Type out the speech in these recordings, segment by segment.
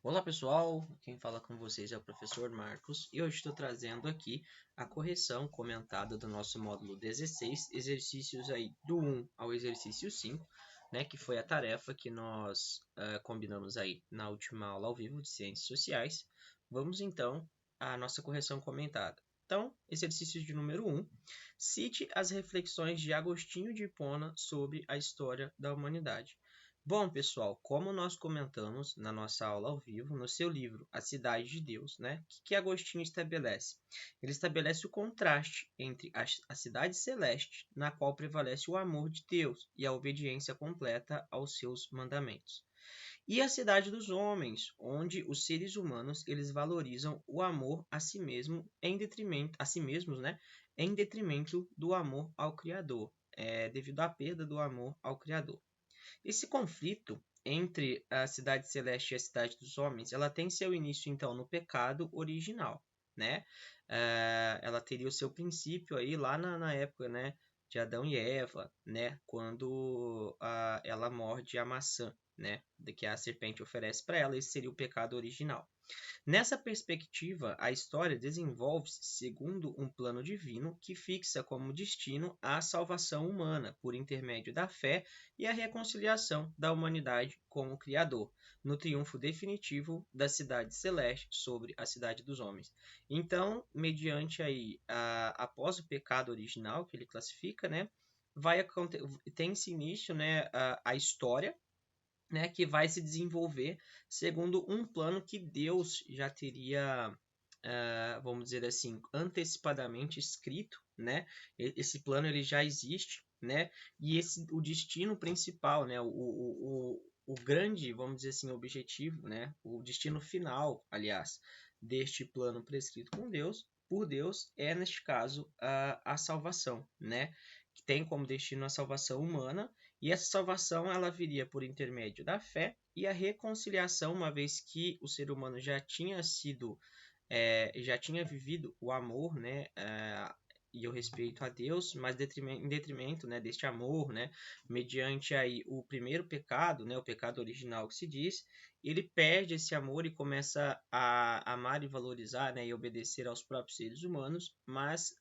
Olá pessoal, quem fala com vocês é o professor Marcos e hoje estou trazendo aqui a correção comentada do nosso módulo 16, exercícios aí do 1 ao exercício 5, né, que foi a tarefa que nós combinamos aí na última aula ao vivo de Ciências Sociais. Vamos então à nossa correção comentada. Então, exercício de número 1, cite as reflexões de Agostinho de Hipona sobre a história da humanidade. Bom, pessoal, como nós comentamos na nossa aula ao vivo, no seu livro A Cidade de Deus, né, o que Agostinho estabelece? Ele estabelece o contraste entre a cidade celeste, na qual prevalece o amor de Deus e a obediência completa aos seus mandamentos, e a cidade dos homens, onde os seres humanos eles valorizam o amor a si mesmo em detrimento a si mesmos, né, em detrimento do amor ao Criador, devido à perda do amor ao Criador. Esse conflito entre a cidade celeste e a cidade dos homens, ela tem seu início então no pecado original, né? Ela teria o seu princípio aí lá na época, né, de Adão e Eva, né, quando ela morde a maçã, né, que a serpente oferece para ela. Esse seria o pecado original. Nessa perspectiva, a história desenvolve-se segundo um plano divino que fixa como destino a salvação humana por intermédio da fé e a reconciliação da humanidade com o Criador, no triunfo definitivo da cidade celeste sobre a cidade dos homens. Então, mediante aí, após o pecado original que ele classifica, né, tem-se início, né, a história, né, que vai se desenvolver segundo um plano que Deus já teria, vamos dizer assim, antecipadamente escrito, né? Esse plano ele já existe, né? E o destino principal, né? O grande, vamos dizer assim, objetivo, né? O destino final, aliás, deste plano prescrito por Deus, é neste caso a salvação, né? Que tem como destino a salvação humana, e essa salvação ela viria por intermédio da fé e a reconciliação, uma vez que o ser humano já tinha vivido o amor, né, e o respeito a Deus, mas em detrimento, né, deste amor, né, mediante aí o primeiro pecado, né, o pecado original que se diz, ele perde esse amor e começa a amar e valorizar, né, e obedecer aos próprios seres humanos, mas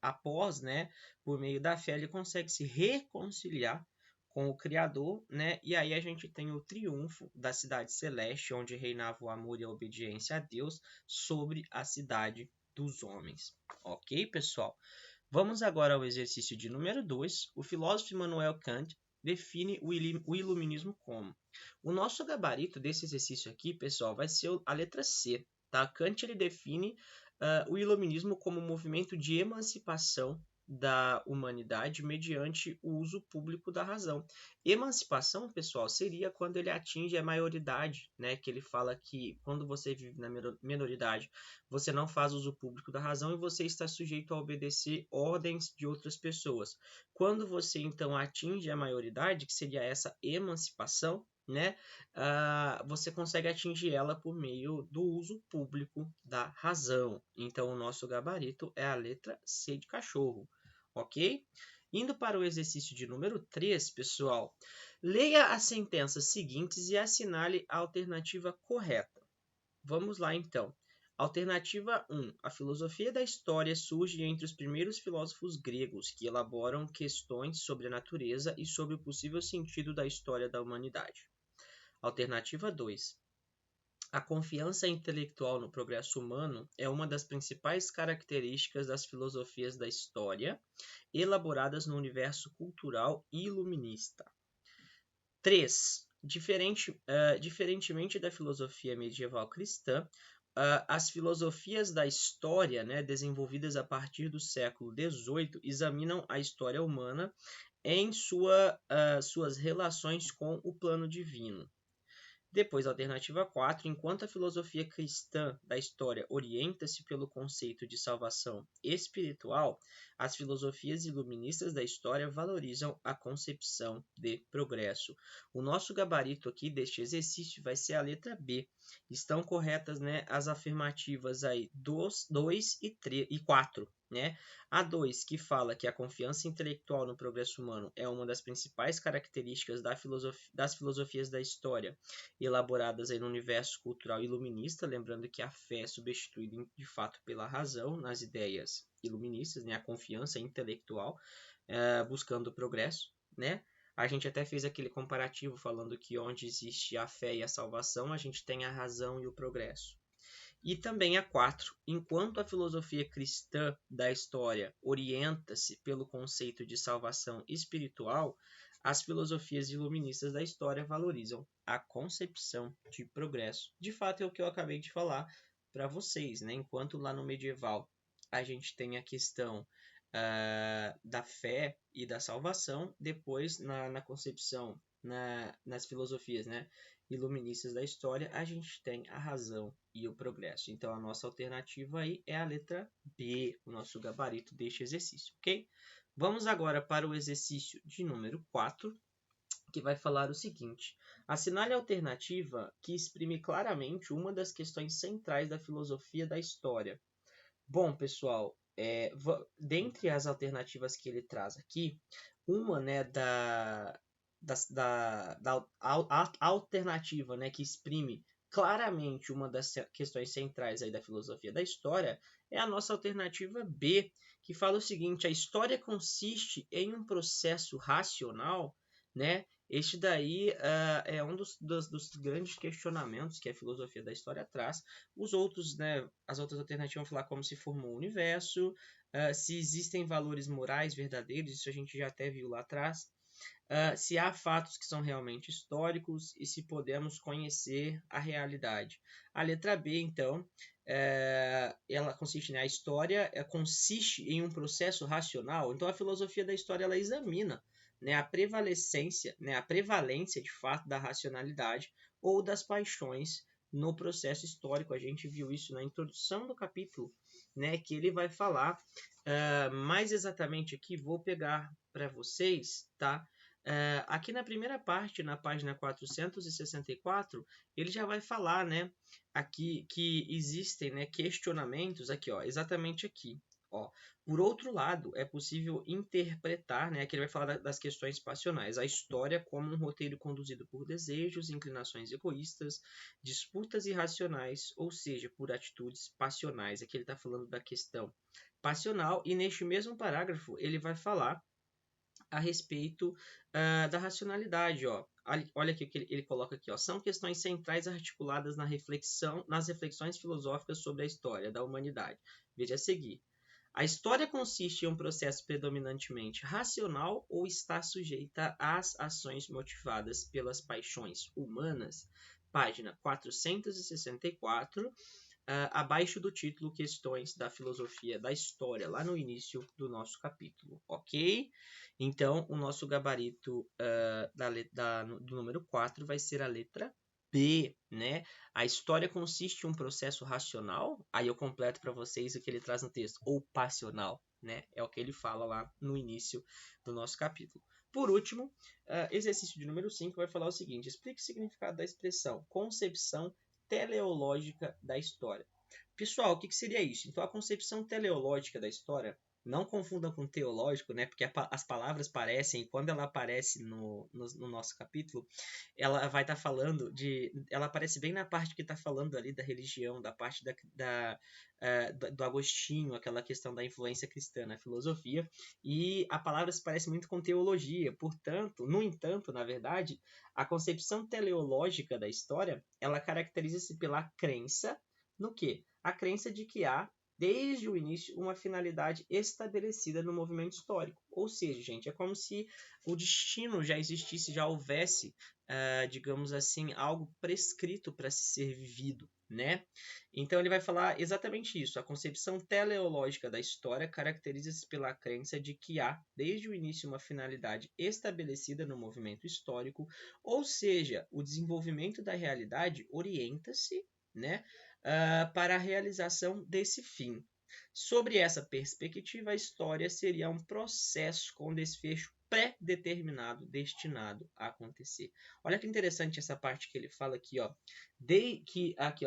após, né, por meio da fé, ele consegue se reconciliar com o Criador, né? E aí a gente tem o triunfo da cidade celeste, onde reinava o amor e a obediência a Deus sobre a cidade dos homens. Ok, pessoal? Vamos agora ao exercício de número 2. O filósofo Immanuel Kant define o iluminismo como. O nosso gabarito desse exercício aqui, pessoal, vai ser a letra C. Tá? Kant ele define o iluminismo como um movimento de emancipação da humanidade mediante o uso público da razão. Emancipação, pessoal, seria quando ele atinge a maioridade, né? Que ele fala que quando você vive na minoridade, você não faz uso público da razão e você está sujeito a obedecer ordens de outras pessoas. Quando você então atinge a maioridade, que seria essa emancipação, né, você consegue atingir ela por meio do uso público da razão. Então, o nosso gabarito é a letra C de cachorro, ok? Indo para o exercício de número 3, pessoal, leia as sentenças seguintes e assinale a alternativa correta. Vamos lá, então. Alternativa 1. A filosofia da história surge entre os primeiros filósofos gregos que elaboram questões sobre a natureza e sobre o possível sentido da história da humanidade. Alternativa 2. A confiança intelectual no progresso humano é uma das principais características das filosofias da história, elaboradas no universo cultural iluminista. 3. Diferentemente da filosofia medieval cristã, as filosofias da história, né, desenvolvidas a partir do século XVIII, examinam a história humana em suas relações com o plano divino. Depois, alternativa 4, enquanto a filosofia cristã da história orienta-se pelo conceito de salvação espiritual, as filosofias iluministas da história valorizam a concepção de progresso. O nosso gabarito aqui deste exercício vai ser a letra B. Estão corretas, né, as afirmativas aí 2 e 4, né? A 2, que fala que a confiança intelectual no progresso humano é uma das principais características das filosofias da história elaboradas aí no universo cultural iluminista, lembrando que a fé é substituída de fato pela razão nas ideias iluministas, né? A confiança intelectual, buscando o progresso, né? A gente até fez aquele comparativo falando que onde existe a fé e a salvação, a gente tem a razão e o progresso. E também a 4, enquanto a filosofia cristã da história orienta-se pelo conceito de salvação espiritual, as filosofias iluministas da história valorizam a concepção de progresso. De fato, é o que eu acabei de falar para vocês, né? Enquanto lá no medieval a gente tem a questão da fé e da salvação, depois na concepção, nas filosofias, né, iluministas da história, a gente tem a razão e o progresso. Então, a nossa alternativa aí é a letra B, o nosso gabarito deste exercício, ok? Vamos agora para o exercício de número 4, que vai falar o seguinte: assinale a alternativa que exprime claramente uma das questões centrais da filosofia da história. Bom, pessoal, dentre as alternativas que ele traz aqui, uma, né, da alternativa, né, que exprime claramente uma das questões centrais aí da filosofia da história é a nossa alternativa B, que fala o seguinte: a história consiste em um processo racional, né? Este daí é um dos grandes questionamentos que a filosofia da história traz. Os outros, né, as outras alternativas vão falar como se formou o universo, se existem valores morais verdadeiros, isso a gente já até viu lá atrás, se há fatos que são realmente históricos e se podemos conhecer a realidade. A letra B, então, ela consiste, né, a história consiste em um processo racional. Então, a filosofia da história ela examina, né, a prevalência de fato da racionalidade ou das paixões no processo histórico. A gente viu isso na introdução do capítulo, né, que ele vai falar mais exatamente aqui. Vou pegar para vocês, tá? Aqui na primeira parte, na página 464, ele já vai falar, né, aqui que existem, né, questionamentos aqui, ó, exatamente aqui. Ó. Por outro lado, é possível interpretar, né, aqui ele vai falar das questões passionais, a história como um roteiro conduzido por desejos, inclinações egoístas, disputas irracionais, ou seja, por atitudes passionais. Aqui ele está falando da questão passional e neste mesmo parágrafo ele vai falar a respeito da racionalidade. Ó. Olha aqui o que ele coloca aqui. Ó. São questões centrais articuladas nas reflexões filosóficas sobre a história da humanidade. Veja a seguir. A história consiste em um processo predominantemente racional ou está sujeita às ações motivadas pelas paixões humanas? Página 464, abaixo do título Questões da Filosofia da História, lá no início do nosso capítulo, ok? Então, o nosso gabarito do número 4 vai ser a letra B, né? A história consiste em um processo racional, aí eu completo para vocês o que ele traz no texto, ou passional, né? É o que ele fala lá no início do nosso capítulo. Por último, exercício de número 5 vai falar o seguinte: explique o significado da expressão concepção teleológica da história. Pessoal, o que seria isso? Então, a concepção teleológica da história, não confundam com teológico, né? Porque as palavras parecem, e quando ela aparece no nosso capítulo, ela vai estar falando ela aparece bem na parte que está falando ali da religião, da parte do Agostinho, aquela questão da influência cristã na filosofia, e a palavra se parece muito com teologia. Portanto, no entanto, na verdade, a concepção teleológica da história, ela caracteriza-se pela crença no quê? A crença de que há, desde o início, uma finalidade estabelecida no movimento histórico. Ou seja, gente, é como se o destino já existisse, já houvesse, digamos assim, algo prescrito para se ser vivido, né? Então ele vai falar exatamente isso. A concepção teleológica da história caracteriza-se pela crença de que há, desde o início, uma finalidade estabelecida no movimento histórico, ou seja, o desenvolvimento da realidade orienta-se, né, para a realização desse fim. Sobre essa perspectiva, a história seria um processo com desfecho pré-determinado, destinado a acontecer. Olha que interessante essa parte que ele fala aqui, ó.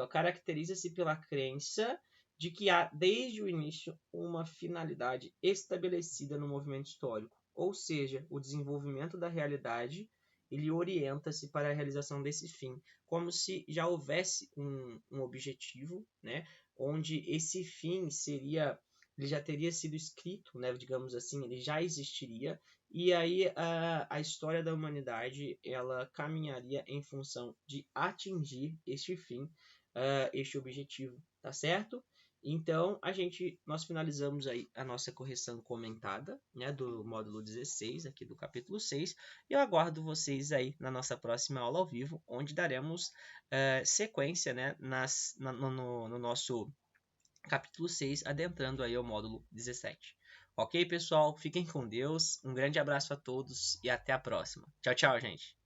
Caracteriza-se pela crença de que há desde o início uma finalidade estabelecida no movimento histórico, ou seja, o desenvolvimento da realidade ele orienta-se para a realização desse fim, como se já houvesse um objetivo, né, onde esse fim seria, ele já teria sido escrito, né, digamos assim, ele já existiria, e aí a história da humanidade ela caminharia em função de atingir este fim, este objetivo, tá certo? Então, nós finalizamos aí a nossa correção comentada, né, do módulo 16, aqui do capítulo 6, e eu aguardo vocês aí na nossa próxima aula ao vivo, onde daremos sequência, né, no nosso capítulo 6, adentrando aí ao módulo 17. Ok, pessoal? Fiquem com Deus, um grande abraço a todos e até a próxima. Tchau, tchau, gente!